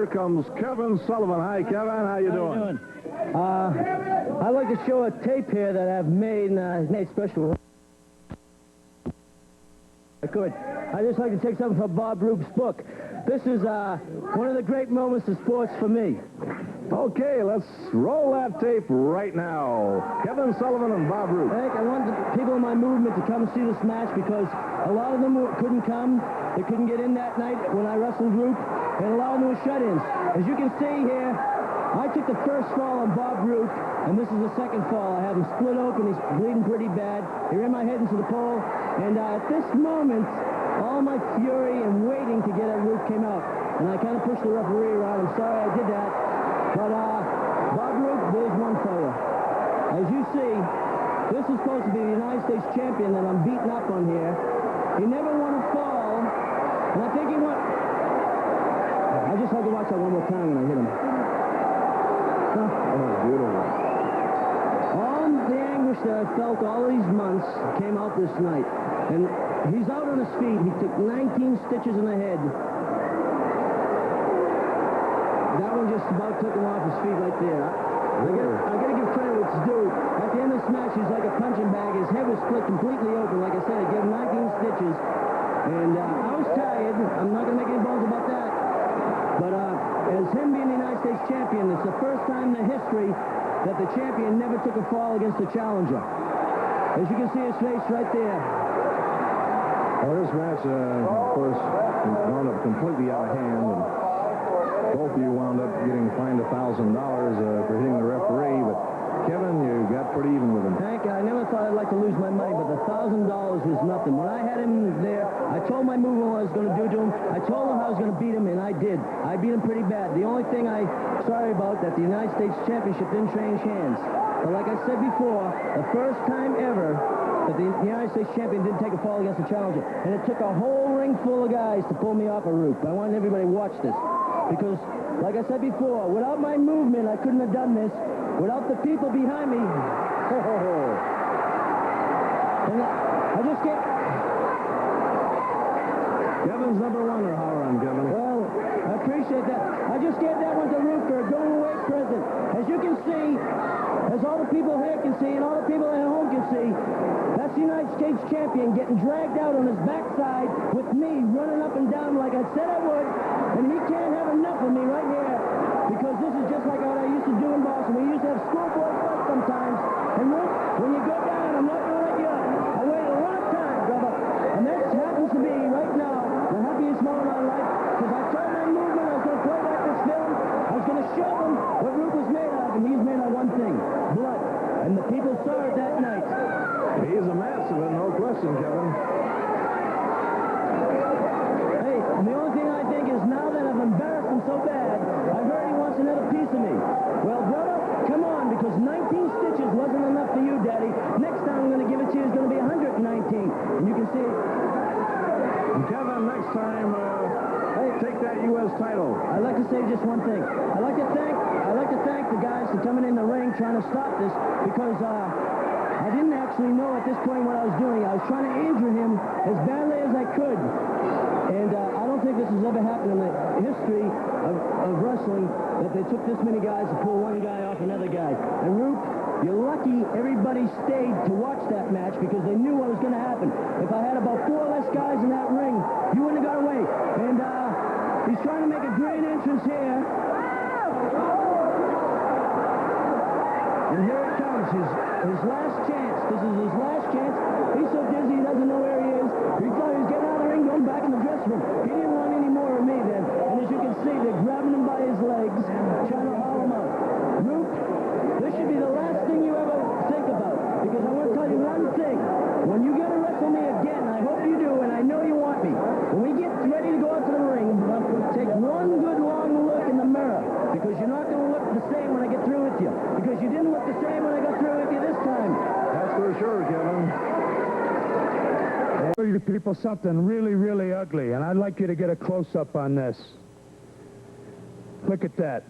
here comes Kevin Sullivan. Hi, Kevin. How you doing? I'd like to show a tape here that I've made, made special. I could. I'd just like to take something from Bob Roop's book. This is one of the great moments of sports for me. Okay, let's roll that tape right now. Kevin Sullivan and Bob Roop. I want the people in my movement to come and see this match because a lot of them couldn't come. They couldn't get in that night when I wrestled Roop, and a lot of them were shut-ins. As you can see here, I took the first fall on Bob Roop, and this is the second fall. I have him split open. He's bleeding pretty bad. He ran my head into the pole, and at this moment, all my fury and waiting to get at Roop came out, and I kind of pushed the referee around. I'm sorry I did that. But, Bob Roop, there's one for you. As you see, this is supposed to be the United States champion that I'm beating up on here. He never won a fall, and I think he won... I just had to watch that one more time when I hit him. Oh, beautiful. All the anguish that I felt all these months came out this night. And he's out on his feet. He took 19 stitches in the head. That one just about took him off his feet right there. I got to give credit what's due. At the end of this match, he's like a punching bag. His head was split completely open. Like I said, I gave him 19 stitches. And I was tired. I'm not going to make any bones about that. But as him being the United States champion, it's the first time in the history that the champion never took a fall against a challenger. As you can see his face right there. Well, this match, of course, wound up completely out of hand, and both of you wound up getting fined $1,000 for hitting the referee, but Kevin, you got pretty even with him. Hank, I never thought I'd like to lose my money, but the $1,000 was nothing. When I had him there, I told my movement what I was going to do to him. I told him how I was going to beat him, and I did. I beat him pretty bad. The only thing I'm sorry about that the United States Championship didn't change hands. But like I said before, the first time ever that the United States champion didn't take a fall against a challenger. And it took a whole ring full of guys to pull me off a Roop. I want everybody to watch this. Because, like I said before, without my movement, I couldn't have done this. Without the people behind me, and I just can't... Kevin's number one, or how on, Kevin? Well, I appreciate that. I just gave that one to Roop for a going-away present. As you can see, as all the people here can see, and all the people at home can see, that's the United States champion getting dragged out on his backside with me running up and down like I said I would, and he can't have enough of me right here, because this is just like what I used to do in Boston. We used to have schoolboy fights sometimes, and Roop, when you go down, I'm not going to let you up. I waited a long time, brother, and this happens to be right now the happiest moment of my life, because I told my movement I was going to play back this film. I was going to show them what Roop was made of, and he's made of one thing, blood. And the people saw it that night. He's a massive, no question, Kevin. Hey, the only thing I think is now that I've embarrassed him so bad, I heard he wants another piece of me. Well, brother, come on, because 19 stitches wasn't enough for you, Daddy. Next time I'm going to give it to you is going to be 119. And you can see it. And Kevin, next time, take that U.S. title. I'd like to say just one thing. I'd like to thank the guys for coming in the ring trying to stop this, because I didn't actually know at this point what I was doing. I was trying to injure him as badly as I could. And I don't think this has ever happened in the history of wrestling, that they took this many guys to pull one guy off another guy. And Roop, you're lucky everybody stayed to watch that match, because they knew what was going to happen. If I had about 4 less guys in that ring, you wouldn't have got away. And he's trying to make a great entrance here. And here it comes, his last chance. This is his last chance. He's so dizzy he doesn't know where he is. He thought he was getting out of the ring, going back in the dressing room. He didn't want any more of me then. And as you can see, they're grabbing him by his legs, trying to haul him out. Roop, this should be the last thing you ever think about. Because I want to tell you one thing. When you get to wrestle me again, I hope you do, and I know you want me. When we get ready to go out to the ring, take one good long look in the mirror. Because you're not going to look the same when I get through with you. Because you didn't look the same when I got through with you this time. That's for sure, Kevin. I'll show you people something really, really ugly, and I'd like you to get a close-up on this. Look at that.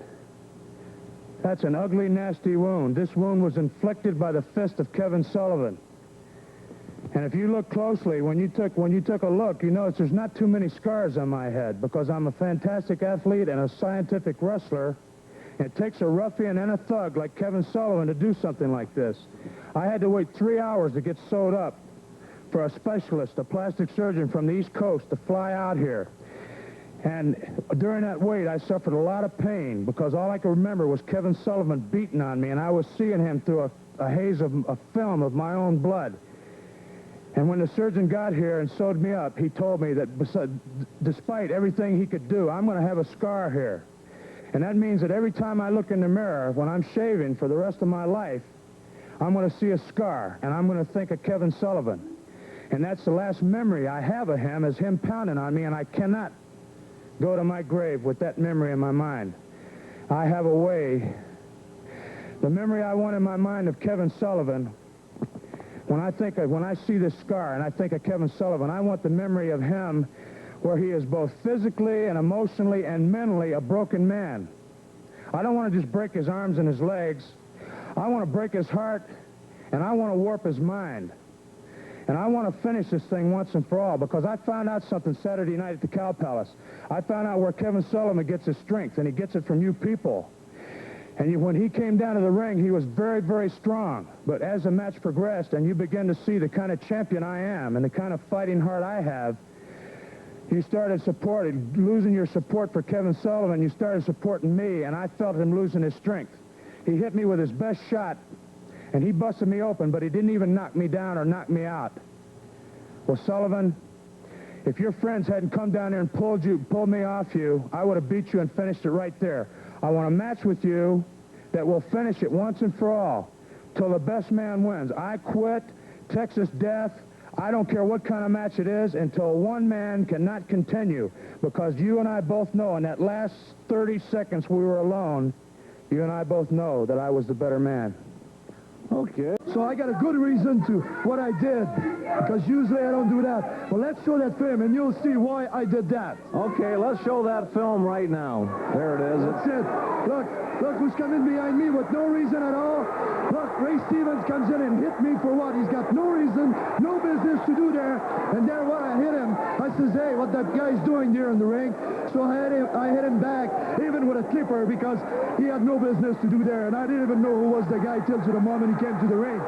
That's an ugly, nasty wound. This wound was inflicted by the fist of Kevin Sullivan. And if you look closely, when you took a look, you notice there's not too many scars on my head because I'm a fantastic athlete and a scientific wrestler. It takes a ruffian and a thug like Kevin Sullivan to do something like this. I had to wait 3 hours to get sewed up for a specialist, a plastic surgeon from the East Coast, to fly out here. And during that wait, I suffered a lot of pain because all I could remember was Kevin Sullivan beating on me, and I was seeing him through a haze of a film of my own blood. And when the surgeon got here and sewed me up, he told me that despite everything he could do, I'm going to have a scar here. And that means that every time I look in the mirror, when I'm shaving for the rest of my life, I'm going to see a scar, and I'm going to think of Kevin Sullivan. And that's the last memory I have of him, is him pounding on me, and I cannot go to my grave with that memory in my mind. I have a way. The memory I want in my mind of Kevin Sullivan, when I see this scar and I think of Kevin Sullivan, I want the memory of him where he is both physically and emotionally and mentally a broken man. I don't want to just break his arms and his legs. I want to break his heart, and I want to warp his mind. And I want to finish this thing once and for all, because I found out something Saturday night at the Cow Palace. I found out where Kevin Sullivan gets his strength, and he gets it from you people. And when he came down to the ring, he was very, very strong. But as the match progressed and you begin to see the kind of champion I am and the kind of fighting heart I have, you started losing your support for Kevin Sullivan. You started supporting me, and I felt him losing his strength. He hit me with his best shot, and he busted me open, but he didn't even knock me down or knock me out. Well, Sullivan, if your friends hadn't come down there and pulled me off you, I would have beat you and finished it right there. I want a match with you that will finish it once and for all, till the best man wins. I quit, Texas death. I don't care what kind of match it is, until one man cannot continue, because you and I both know in that last 30 seconds we were alone, you and I both know that I was the better man. Okay. So I got a good reason to what I did, because usually I don't do that. Well, let's show that film, and you'll see why I did that. Okay, let's show that film right now. There it is. That's it. Look who's coming behind me with no reason at all. Look, Ray Stevens comes in and hit me for what? He's got no reason, no business to do there. And there, what I hit him, I says, hey, what that guy's doing there in the ring. So I hit him back, even with a clipper, because he had no business to do there. And I didn't even know who was the guy till to the moment he came to the ring.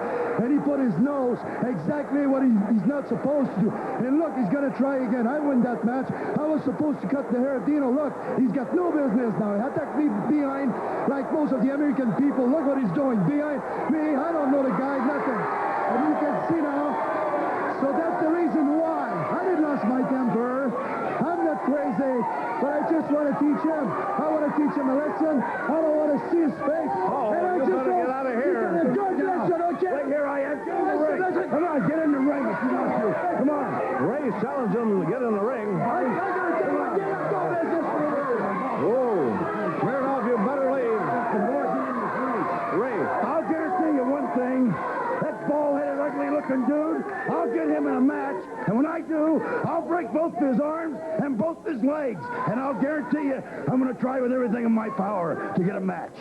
And he put his nose exactly what he's not supposed to do. And look, he's going to try again. I win that match. I was supposed to cut the hair of Dino. Look, he's got no business now. He attacked me behind like most of the American people. Look what he's doing behind me. I don't know the guy, nothing. And you can see now. So that's the reason why I didn't lose my temper. I'm not crazy, but I just want to teach him. I want to teach him a lesson. I don't want to see his face. Oh, and I you just better get out of here. Good lesson, okay? Wait, here I am. Get in the ring. Come on, get in the ring if you want to. Come on. Ray's challenging him to get in the ring. I gotta tell you, get up, go business for Whoa. Smirnoff, you better leave. Ray. I'll guarantee you one thing. That bald-headed, ugly-looking dude, I'll get him in a match, and when I do, I'll break both his arms and both his legs, and I'll guarantee you I'm going to try with everything in my power to get a match.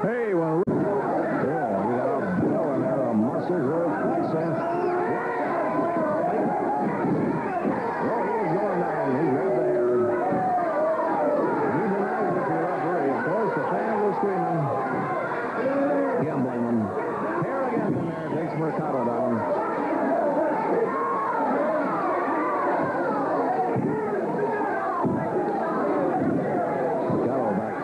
Hey, well, yeah, we got a bill in there, a monster's worth accent. Oh, he is going down. He grabbed the hair. He denies it to the referee. Of course, the fans are screaming. Gambling him. Hair again in there. Takes Mercado down. Mercado back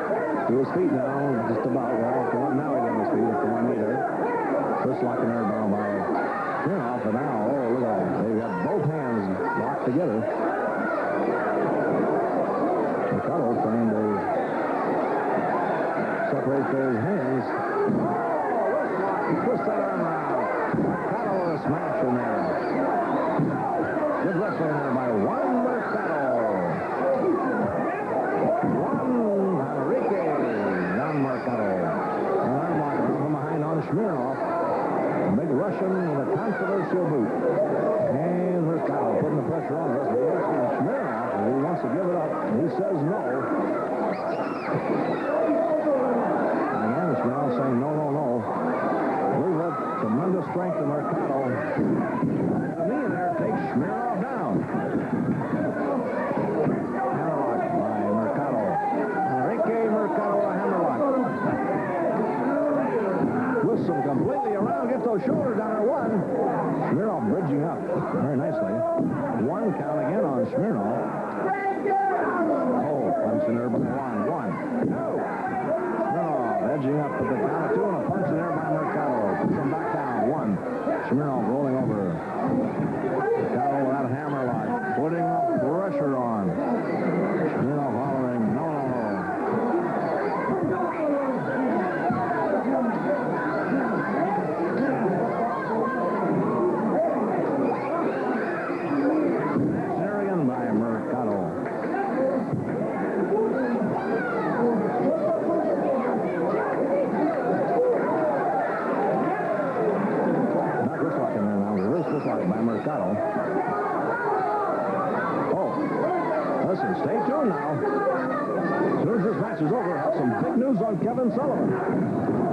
to his feet now, just about. Well, now he's on his feet at the 1 meter. First locking her down by Smirnoff, and now, oh, look at that. They've got both hands locked together. Mercado trying to separate those hands. He twists that arm around. Mercado with a smash in there. Good wrestling there by Juan Mercado. Juan Mercado. An arm lock from behind on Smirnoff. A big Russian with a controversial boot. And Mercado putting the pressure on the rest of the wrestling. Smirnoff, he wants to give it up. He says no. Again, Smirnoff saying no, no, no. We've had tremendous the strength of Mercado. And the knee in there takes Smirnoff down. Hammerlock by Mercado. Enrique Mercado, a hammerlock. Twists him completely around, gets those shoulders down there. One. Smirnoff bridging up very nicely. One count again on Smirnoff. Oh, punch in there by Juan. One. Two. Smirnoff edging up to the count of two and a punch in there by Mercado. Puts him back down. One. Smirnoff rolling over. Mercado with that hammerlock. Putting the pressure on. Smirnoff hollering, no. By Mercado. Back wristlock in there now. Reverse wristlock by Mercado. Oh. Listen, stay tuned now. As soon as this match is over, I'll have some big news on Kevin Sullivan.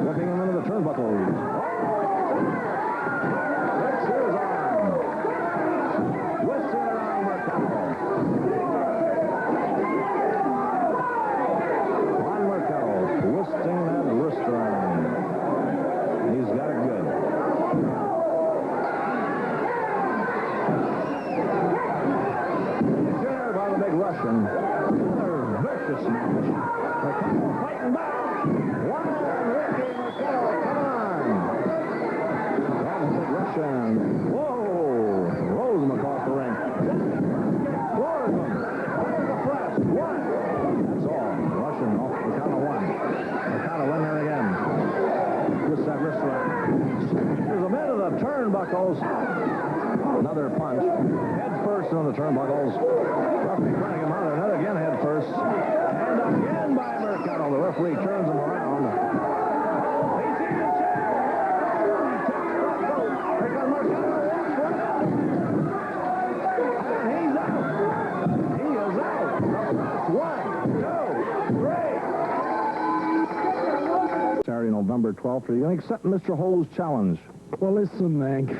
Looking him into the turnbuckles. Flicks his arm. Twists it around Mercado. Juan Mercado twisting that wrist around. He's got it good. There by the big Russian. Another vicious match. Mercado fighting back. One Enrique Mercado, come on. That's the big Russian. Whoa. Rolls him across the ring. Floors him. There's the press. One. That's all. Russian off the count of one. Mercado in there again. Twists that wrist around. There's a bit of the turnbuckles. Another punch. Head first on the turnbuckles. Referee running him out. Another again head first. And again by Mercado. The referee turns him around. He's in the chair. Here comes Mercado. And he's out. He is out. One, two, three. Saturday, November 12th. Are you going to accept Mr. Hole's challenge? Well, listen, Mank.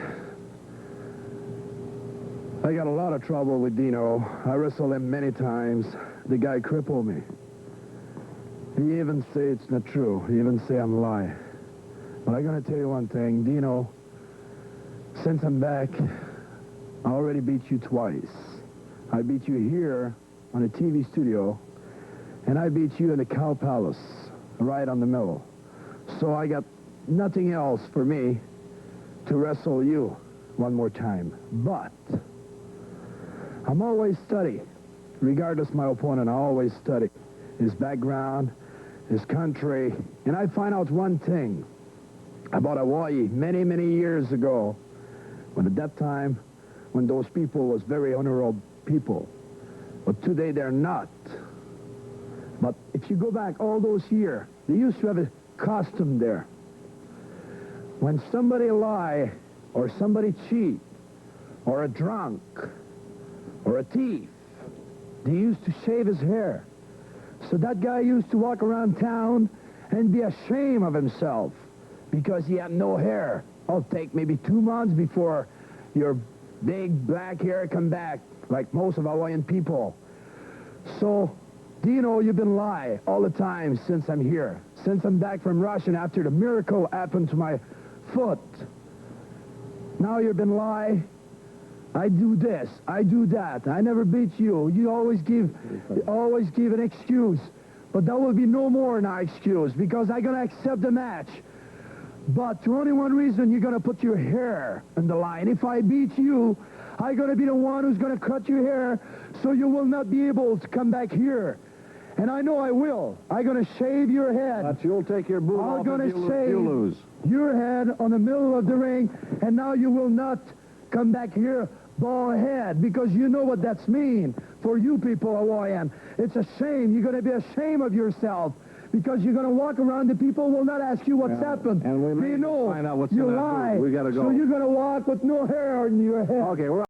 I got a lot of trouble with Dino. I wrestled him many times. The guy crippled me. He even say it's not true. He even say I'm lying. But I'm going to tell you one thing. Dino, since I'm back, I already beat you twice. I beat you here on the TV studio, and I beat you in the Cow Palace, right on the middle. So I got nothing else for me to wrestle you one more time. But I'm always study. Regardless of my opponent, I always study his background, his country, and I find out one thing about Hawaii many, many years ago, when at that time, when those people was very honorable people. But today they're not. But if you go back all those years, they used to have a custom there. When somebody lie, or somebody cheat, or a drunk, or a thief, they used to shave his hair. So that guy used to walk around town and be ashamed of himself because he had no hair. It'll take maybe 2 months before your big black hair come back, like most of Hawaiian people. So, Dino, you've been lying all the time since I'm here. Since I'm back from Russia after the miracle happened to my foot. Now you've been lying. I do this, I do that. I never beat you. You always give an excuse. But there will be no more now excuse because I'm going to accept the match. But for only one reason, you're going to put your hair in the line. If I beat you, I'm going to be the one who's going to cut your hair so you will not be able to come back here. And I know I will. I'm going to shave your head. But you'll take your boot off I'm going if to you shave lose. your head on the middle of the ring, and now you will not come back here bald head, because you know what that's mean for you people, Hawaiian. It's a shame. You're going to be ashamed of yourself because you're going to walk around. The people will not ask you what's happened. And we may they know find out what's you in that lie. boot. We got to go. So you're going to walk with no hair on your head. Okay, we're